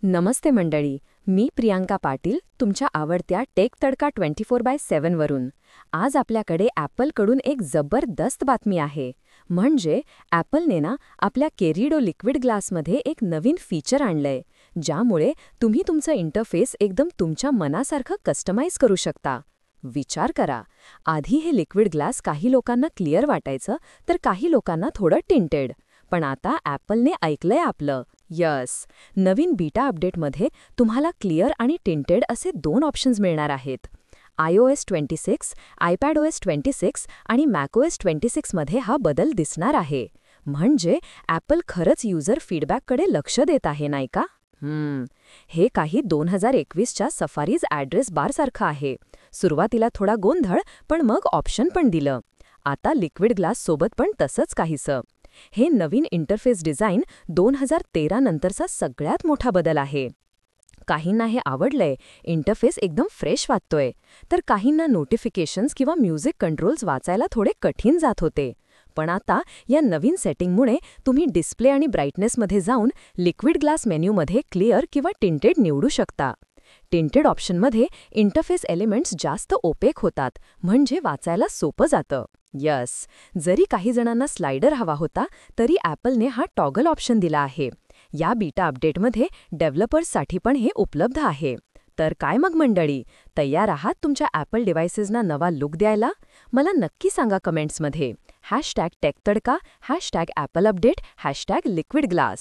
नमस्ते मंडळी, मी प्रियांका पाटील, तुमच्या आवडत्या टेक तडका 24/7 वरून. आज आपल्याकडे ॲपलकडून एक जबरदस्त बातमी आहे. म्हणजे ॲपलने आपल्या केरिडो लिक्विड ग्लासमध्ये एक नवीन फीचर आणलंय, ज्यामुळे तुम्ही तुमचं इंटरफेस एकदम तुमच्या मनासारखं कस्टमाइज करू शकता. विचार करा, आधी हे लिक्विड ग्लास काही लोकांना क्लिअर वाटायचं, तर काही लोकांना थोडं टिंटेड. पण आता ॲपलने ऐकलंय आपलं. नवीन बीटा अपडेटमध्ये तुम्हाला क्लिअर आणि टिंटेड असे 2 ऑप्शन्स मिळणार आहेत. iOS 26, iPadOS 26 आणि macOS 26 मध्ये हा बदल दिसणार आहे. म्हणजे ॲपल खरंच युजर फीडबॅककडे लक्ष देत आहे, नाही का? हे काही 2021च्या सफारीज ॲड्रेस बारसारखं आहे. सुरुवातीला थोडा गोंधळ, पण मग ऑप्शन पण दिलं. आता लिक्विड ग्लास सोबत पण तसंच काहीसं. हे नवीन इंटरफेस डिझाईन 2013 नंतरचा सगळ्यात मोठा बदल आहे. काहींना हे आवडलंय, इंटरफेस एकदम फ्रेश वाटतोय, तर काहींना नोटिफिकेशन्स किंवा म्युझिक कंट्रोल्स वाचायला थोडे कठीण जात होते. पण आता या नवीन सेटिंगमुळे तुम्ही डिस्प्ले आणि ब्राईटनेसमध्ये जाऊन लिक्विड ग्लास मेन्यूमध्ये क्लिअर किंवा टिंटेड निवडू शकता. टिंटेड ऑप्शनमध्ये इंटरफेस एलिमेंट्स जास्त ओपेक होतात, म्हणजे वाचायला सोपं जातं. जरी काही जणांना स्लायडर हवा होता, तरी ॲपलने हा टॉगल ऑप्शन दिला आहे. या बीटा अपडेटमध्ये डेव्हलपर्ससाठी पण हे उपलब्ध आहे. तर काय मग मंडळी, तयार आहात तुमच्या ॲपल डिव्हाइसेसना नवा लुक द्यायला? मला नक्की सांगा कमेंट्समध्ये. #टेकतडका, #ॲपल अपडेट, #लिक्विड ग्लास.